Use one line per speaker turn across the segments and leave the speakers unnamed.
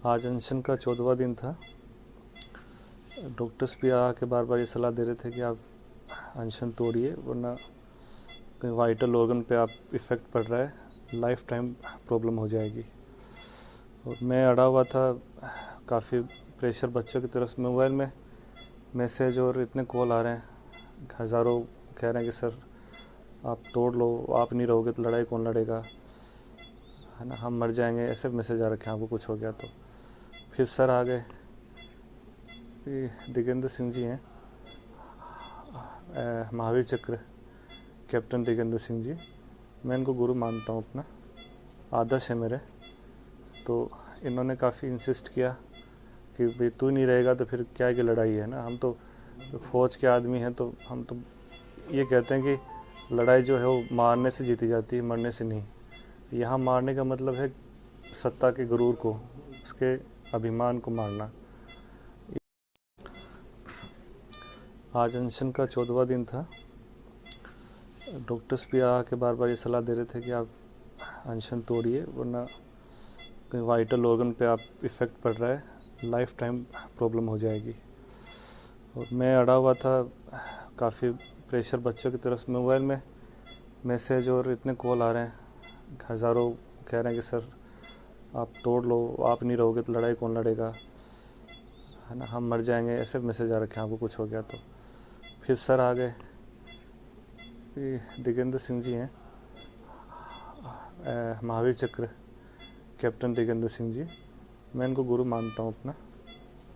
आज अनशन का 14वां दिन था। डॉक्टर्स भी आके बार बार ये सलाह दे रहे थे कि आप अनशन तोड़िए, वरना कहीं वाइटल ऑर्गन पे आप इफ़ेक्ट पड़ रहा है, लाइफ टाइम प्रॉब्लम हो जाएगी। और मैं अड़ा हुआ था, काफ़ी प्रेशर बच्चों की तरफ से, मोबाइल में मैसेज और इतने कॉल आ रहे हैं, हज़ारों कह रहे हैं कि सर आप तोड़ लो, आप नहीं रहोगे तो लड़ाई कौन लड़ेगा, है ना, हम मर जाएंगे, ऐसे मैसेज आ रखे हैं, आपको कुछ हो गया तो। फिर सर आ गए, दिगेंद्र सिंह जी हैं, महावीर चक्र कैप्टन दिगेंद्र सिंह जी, मैं इनको गुरु मानता हूँ, अपना आदर्श है मेरे। तो इन्होंने काफ़ी इंसिस्ट किया कि भाई तू नहीं रहेगा तो फिर क्या है कि लड़ाई है ना, हम तो फौज के आदमी हैं, तो हम तो ये कहते हैं कि लड़ाई जो है वो मारने से जीती जाती है, मरने से नहीं। यहाँ मारने का मतलब है सत्ता के गुरूर को, उसके अभिमान को मारना। आज अनशन का 14वां दिन था। डॉक्टर्स भी आके बार बार ये सलाह दे रहे थे कि आप अनशन तोड़िए, वरना कहीं वाइटल ऑर्गन पे आप इफ़ेक्ट पड़ रहा है, लाइफ टाइम प्रॉब्लम हो जाएगी। और मैं अड़ा हुआ था, काफ़ी प्रेशर बच्चों की तरफ से, मोबाइल में मैसेज और इतने कॉल आ रहे हैं, हज़ारों कह रहे हैं कि सर आप तोड़ लो, आप नहीं रहोगे तो लड़ाई कौन लड़ेगा, है ना, हम मर जाएंगे, ऐसे मैसेज आ रखे हैं, आपको कुछ हो गया तो। फिर सर आ गए, दिगेंद्र सिंह जी हैं, महावीर चक्र कैप्टन दिगेंद्र सिंह जी, मैं इनको गुरु मानता हूँ, अपना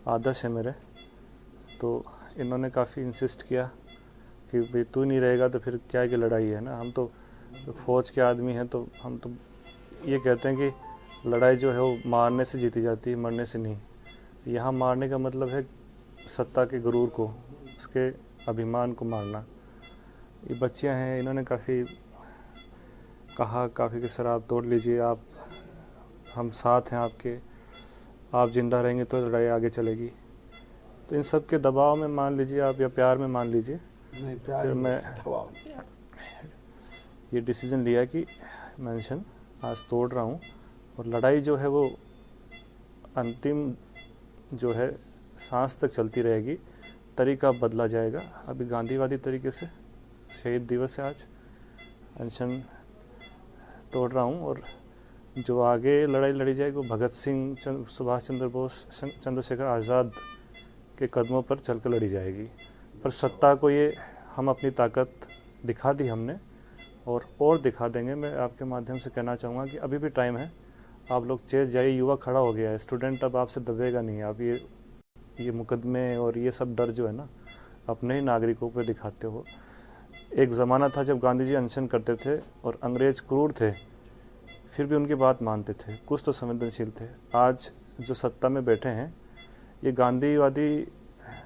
आदर्श है मेरे। तो इन्होंने काफ़ी इंसिस्ट किया कि भाई तू नहीं रहेगा तो फिर क्या है कि लड़ाई है ना, हम तो फौज के आदमी हैं, तो हम तो ये कहते हैं कि लड़ाई जो है वो मारने से जीती जाती है, मरने से नहीं। यहाँ मारने का मतलब है सत्ता के गुरूर को, उसके अभिमान को मारना। ये बच्चियाँ हैं, इन्होंने काफ़ी कहा कि सर आप तोड़ लीजिए, आप, हम साथ हैं आपके, आप जिंदा रहेंगे तो लड़ाई आगे चलेगी। तो इन सब के दबाव में मान लीजिए आप, या प्यार में मान लीजिए, फिर मैं ये डिसीज़न लिया कि मैं अनशन आज तोड़ रहा हूँ। और लड़ाई जो है वो अंतिम जो है सांस तक चलती रहेगी, तरीका बदला जाएगा। अभी गांधीवादी तरीके से शहीद दिवस है आज, अनशन तोड़ रहा हूँ, और जो आगे लड़ाई लड़ी जाएगी वो भगत सिंह, सुभाष चंद्र बोस, चंद्रशेखर आज़ाद के कदमों पर चल कर लड़ी जाएगी। पर सत्ता को ये हम अपनी ताकत दिखा दी हमने, और दिखा देंगे। मैं आपके माध्यम से कहना चाहूँगा कि अभी भी टाइम है, आप लोग चेत जाइए, युवा खड़ा हो गया है, स्टूडेंट अब आपसे दबेगा नहीं। आप ये मुकदमे और ये सब डर जो है ना, अपने ही नागरिकों पर दिखाते हो। एक ज़माना था जब गांधी जी अनशन करते थे और अंग्रेज क्रूर थे, फिर भी उनकी बात मानते थे, कुछ तो संवेदनशील थे। आज जो सत्ता में बैठे हैं, ये गांधीवादी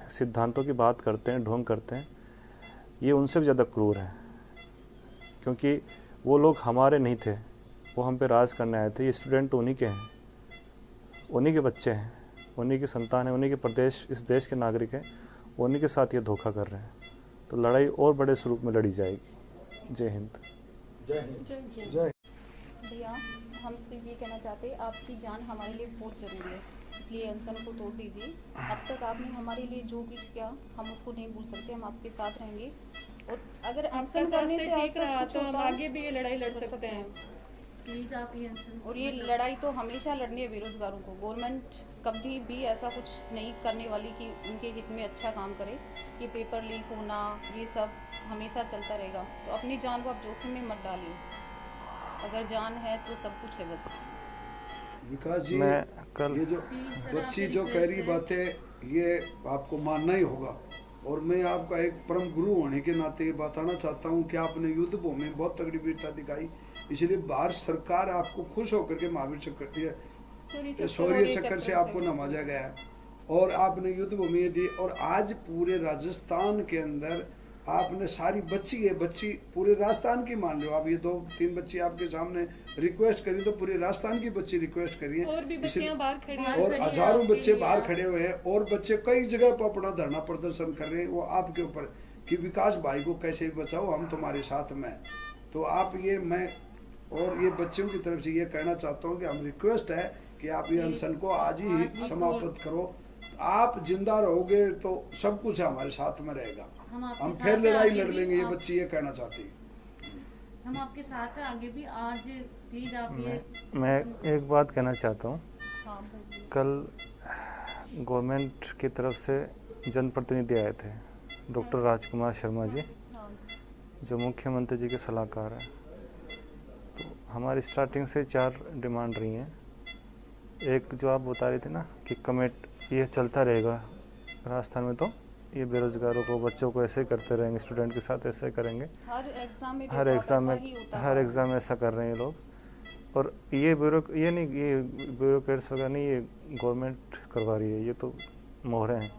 सिद्धांतों की बात करते हैं, ढोंग करते हैं, ये उनसे भी ज़्यादा क्रूर हैं, क्योंकि वो लोग हमारे नहीं थे, वो हम पे राज करने आए थे। ये स्टूडेंट तो उन्हीं के हैं, उन्हीं के बच्चे हैं, उन्हीं की संतान है, उन्हीं के प्रदेश, इस देश के नागरिक हैं, उन्हीं के साथ ये धोखा कर रहे हैं। तो लड़ाई और बड़े स्वरूप में लड़ी जाएगी। जय हिंद।
जय हिंद। जय भैया, हम सिर्फ ये कहना चाहते हैं, आपकी जान हमारे लिए बहुत ज़रूरी है, इसलिए अनशन को तोड़ दीजिए। अब तक आपने हमारे लिए जो कुछ किया, हम उसको नहीं भूल सकते, हम आपके साथ रहेंगे। और अगर अनशन करने से आज तक कुछ
तो हम
होता
आगे भी ये लड़ाई लड़ सकते हैं।
प्लीज़ आप ये अनशन, और ये लड़ाई तो हमेशा लड़नी है बेरोजगारों को। गवर्नमेंट कभी भी ऐसा कुछ नहीं करने वाली कि उनके हित में अच्छा काम करे। ये पेपर लीक होना, ये सब हमेशा चलता रहेगा। तो अपनी जान को आप जोखिम में मत डालिए, अगर जान है तो सब कुछ है। बस
विकास जी,
मैं कल
ये जो बच्ची जो कह रही बातें, ये आपको मानना ही होगा। और मैं आपका एक परम गुरु होने के नाते ये बताना चाहता हूँ कि आपने युद्ध भूमि में बहुत तगड़ी वीरता दिखाई, इसलिए भारत सरकार आपको खुश होकर के महावीर चक्र, शौर्य चक्र से आपको नवाजा गया है। और आपने युद्ध भूमि दी, और आज पूरे राजस्थान के अंदर आपने सारी बच्ची है, बच्ची पूरे राजस्थान की मान लो आप, ये 2-3 बच्ची आपके सामने रिक्वेस्ट करी तो पूरे राजस्थान की बच्ची रिक्वेस्ट करी है,
और भी बच्चियां बाहर खड़ी हैं,
और हजारों बच्चे बाहर खड़े हुए हैं, और बच्चे कई जगह पर अपना धरना प्रदर्शन कर रहे हैं, वो आपके ऊपर कि विकास भाई को कैसे बचाओ, हम तुम्हारे साथ में। तो आप ये, मैं और ये बच्चों की तरफ से ये कहना चाहता हूँ कि हम रिक्वेस्ट है कि आप ये अनशन को आज ही समाप्त करो। आप जिंदा रहोगे तो सब कुछ हमारे साथ में रहेगा, हम फिर लड़ाई लड़ लेंगे। ये बच्ची ये कहना चाहती है।
हम आपके साथ हैं आगे भी। आज प्लीज आप ये
मैं एक बात कहना चाहता हूँ।
हाँ बोलिए।
कल गवर्नमेंट की तरफ से जनप्रतिनिधि आए थे, डॉक्टर राजकुमार शर्मा जी,
हाँ
जो मुख्यमंत्री जी के सलाहकार हैं। तो हमारी स्टार्टिंग से 4 डिमांड रही हैं। एक जो आप बता रही थी ना कि ये चलता रहेगा राजस्थान में, तो ये बेरोजगारों को, बच्चों को ऐसे करते रहेंगे, स्टूडेंट के साथ ऐसे करेंगे।
हर एग्जाम में
हर
देखो,
एग्ज़ाम
ऐसा ही होता
में हर
है।
एग्ज़ाम में ऐसा कर रहे हैं ये लोग। और ये ब्यूरोक्रेट्स वगैरह नहीं, ये गवर्नमेंट करवा रही है, ये तो मोहरे हैं।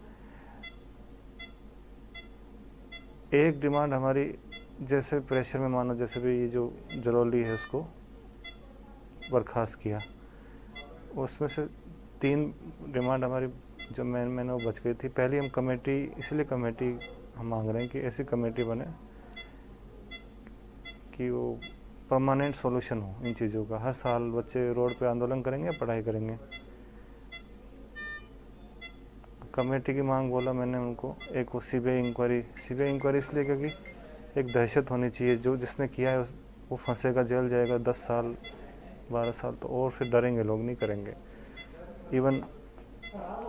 एक डिमांड हमारी, जैसे प्रेशर में मानो जैसे भी ये जो जलौली है उसको बर्खास्त किया, उसमें से 3 डिमांड हमारी जो मैंने वो बच गई थी। पहली हम कमेटी, इसलिए कमेटी हम मांग रहे हैं कि ऐसी कमेटी बने कि वो परमानेंट सॉल्यूशन हो इन चीज़ों का। हर साल बच्चे रोड पे आंदोलन करेंगे, पढ़ाई करेंगे। कमेटी की मांग बोला मैंने उनको। एक वो सीबीआई इंक्वायरी इसलिए क्योंकि एक दहशत होनी चाहिए, जो जिसने किया है वो फंसेगा, जेल जाएगा 10 साल 12 साल, तो और फिर डरेंगे लोग, नहीं करेंगे। इवन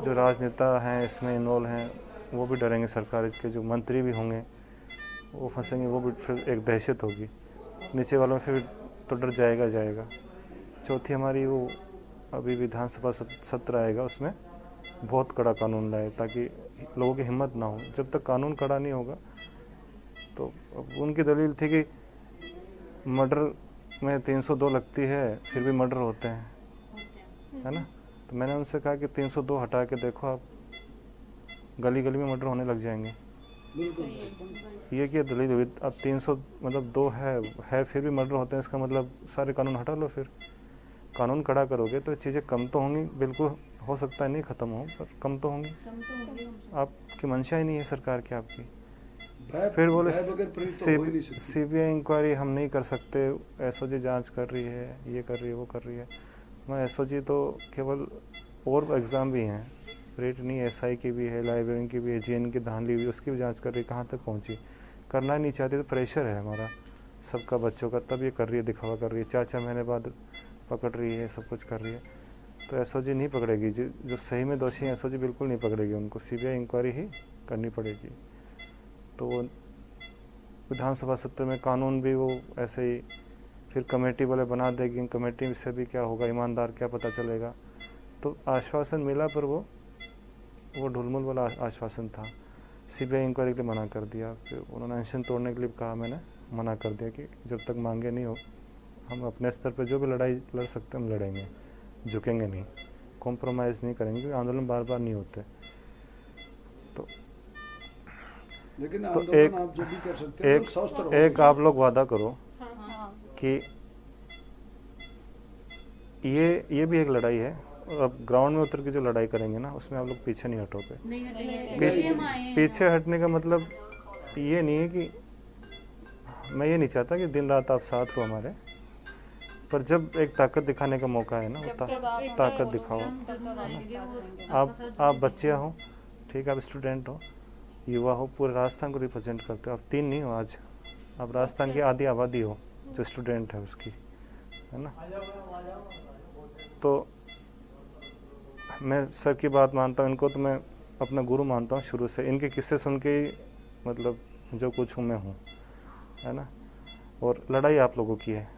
जो राजनेता हैं इसमें इन्वॉल्व हैं वो भी डरेंगे, सरकार के जो मंत्री भी होंगे वो फंसेंगे, वो भी फिर एक दहशत होगी नीचे वालों में, फिर तो डर जाएगा। चौथी हमारी वो अभी विधानसभा सत्र आएगा, उसमें बहुत कड़ा कानून लाए ताकि लोगों की हिम्मत ना हो। जब तक कानून कड़ा नहीं होगा तो उनकी दलील थी कि मर्डर में 302 लगती है, फिर भी मर्डर होते हैं, है ना। तो मैंने उनसे कहा कि 302 हटा के देखो, आप गली गली में मर्डर होने लग जाएंगे। ये क्या दलील हुई? अब 300 मतलब 2 है फिर भी मर्डर होते हैं, इसका मतलब सारे कानून हटा लो। फिर कानून कड़ा करोगे तो चीज़ें कम तो होंगी, बिल्कुल हो सकता है नहीं ख़त्म हो, पर कम तो होंगी। आपकी मंशा ही नहीं है सरकार की, आपकी। फिर बोले सीबीआई इंक्वायरी हम नहीं कर सकते, एसओजी जांच कर रही है, ये कर रही है, वो कर रही है। मैं एसओजी तो केवल और एग्ज़ाम भी हैं, रेट नहीं, एसआई की भी है, लाइब्रेरी की भी है, जीएन की धांधली भी, उसकी भी जांच कर रही है, कहाँ तक पहुँची। करना नहीं चाहती तो प्रेशर है हमारा सबका बच्चों का, तब ये कर रही है, दिखावा कर रही है। 4 महीने बाद पकड़ रही है, सब कुछ कर रही है। तो एसओजी नहीं पकड़ेगी, जो सही में दोषी हैं एसओजी बिल्कुल नहीं पकड़ेगी उनको, सीबीआई इंक्वायरी ही करनी पड़ेगी। तो विधानसभा सत्र में कानून भी वो ऐसे ही फिर कमेटी वाले बना देगी, कमेटी से भी क्या होगा, ईमानदार क्या पता चलेगा। तो आश्वासन मिला, पर वो ढुलमुल वाला आश्वासन था। सीबीआई इंक्वायरी के लिए मना कर दिया, फिर उन्होंने अनशन तोड़ने के लिए कहा, मैंने मना कर दिया कि जब तक मांगे नहीं हो, हम अपने स्तर पर जो भी लड़ाई लड़ सकते हम लड़ेंगे, झुकेंगे नहीं, कॉम्प्रोमाइज़ नहीं करेंगे, क्योंकि आंदोलन बार बार नहीं होते।
लेकिन
तो
आंदोलन आप जो भी कर सकते हैं, स्वस्थ रहो।
एक आप लोग वादा करो
हाँ
कि ये भी एक लड़ाई है, और अब ग्राउंड में उतर के जो लड़ाई करेंगे ना, उसमें आप लोग पीछे नहीं हटोगे।
नहीं हटेंगे,
पी-
इसलिए हम आए हैं।
पीछे हटने का मतलब ये नहीं है कि मैं ये नहीं चाहता कि दिन रात आप साथ हो हमारे, पर जब एक ताकत दिखाने का मौका है ना, वो ताकत दिखाओ। आप बच्चे हो, ठीक है, आप स्टूडेंट हो, युवा हो, पूरे राजस्थान को रिप्रेजेंट करते हो। आप 3 नहीं हो आज, आप राजस्थान की आधी आबादी हो जो स्टूडेंट है उसकी, है ना। तो मैं सर की बात मानता हूँ, इनको तो मैं अपना गुरु मानता हूँ शुरू से। इनके किस्से सुन के ही मतलब जो कुछ हूँ मैं हूँ, है ना। और लड़ाई आप लोगों की है,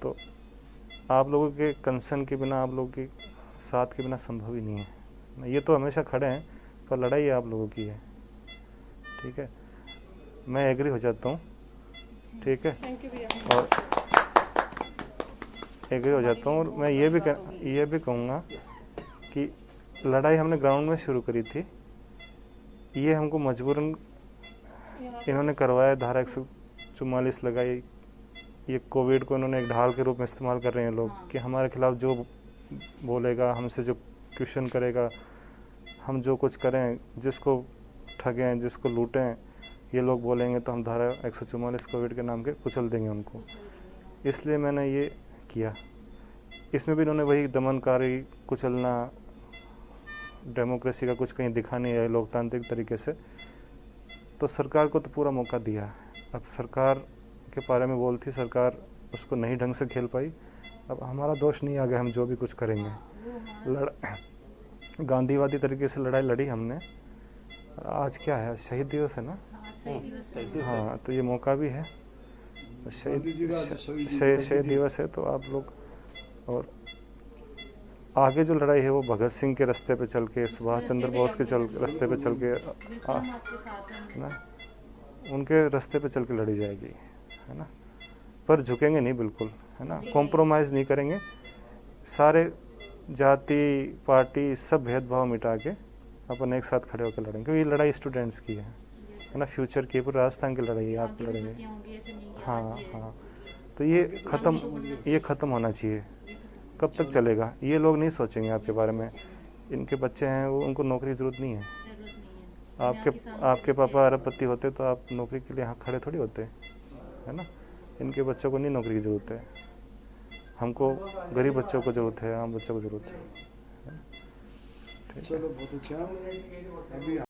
तो आप लोगों के कंसर्न के बिना, आप लोगों के साथ के बिना संभव ही नहीं है। ये तो हमेशा खड़े हैं, पर लड़ाई आप लोगों की है, ठीक है। मैं एग्री हो जाता हूँ, ठीक है,
थैंक यू भैया।
और एग्री हो जाता हूँ। और मैं ये भी कहूँगा कि लड़ाई हमने ग्राउंड में शुरू करी थी, ये हमको मजबूरन इन्होंने करवाया। धारा 144 लगाई, ये कोविड को इन्होंने एक ढाल के रूप में इस्तेमाल कर रहे हैं लोग, कि हमारे खिलाफ जो बोलेगा, हमसे जो क्वेश्चन करेगा, हम जो कुछ करें, जिसको ठगें, जिसको लूटें, ये लोग बोलेंगे तो हम धारा 144 कोविड के नाम के कुचल देंगे उनको। इसलिए मैंने ये किया। इसमें भी इन्होंने वही दमनकारी, कुचलना, डेमोक्रेसी का कुछ कहीं दिखा नहीं है लोकतांत्रिक तरीके से। तो सरकार को तो पूरा मौका दिया है। अब सरकार के बारे में बोलती, सरकार उसको नहीं ढंग से खेल पाई। अब हमारा दोष नहीं, आगे हम जो भी कुछ करेंगे। गांधीवादी तरीके से लड़ाई लड़ी हमने। आज क्या है, शहीद दिवस है ना? हाँ, तो ये मौका भी है, शहीद दिवस है। तो आप लोग, और आगे जो लड़ाई है वो भगत सिंह के रास्ते पे चल के, सुभाष चंद्र बोस के रास्ते पे चल के, ना, उनके रास्ते पे चल के लड़ी जाएगी, है ना। पर झुकेंगे नहीं बिल्कुल, है ना, कॉम्प्रोमाइज़ नहीं करेंगे। सारे जाति, पार्टी, सब भेदभाव मिटा के अपन एक साथ खड़े होकर लड़ेंगे, क्योंकि ये लड़ाई स्टूडेंट्स की है ना, फ्यूचर की, पूरे राजस्थान की लड़ाई है, आप लड़ेंगे। हाँ हाँ, तो ये ख़त्म होना चाहिए। कब तक चलेगा? ये लोग नहीं सोचेंगे आपके बारे में। इनके बच्चे हैं, वो, उनको नौकरी की ज़रूरत नहीं है। आपके पापा अरबपति होते तो आप नौकरी के लिए यहाँ खड़े थोड़ी होते, है ना। इनके बच्चों को नहीं नौकरी की ज़रूरत है, हमको गरीब बच्चों को ज़रूरत है, आम बच्चों को ज़रूरत है।
चलो बहुत अच्छा। अभी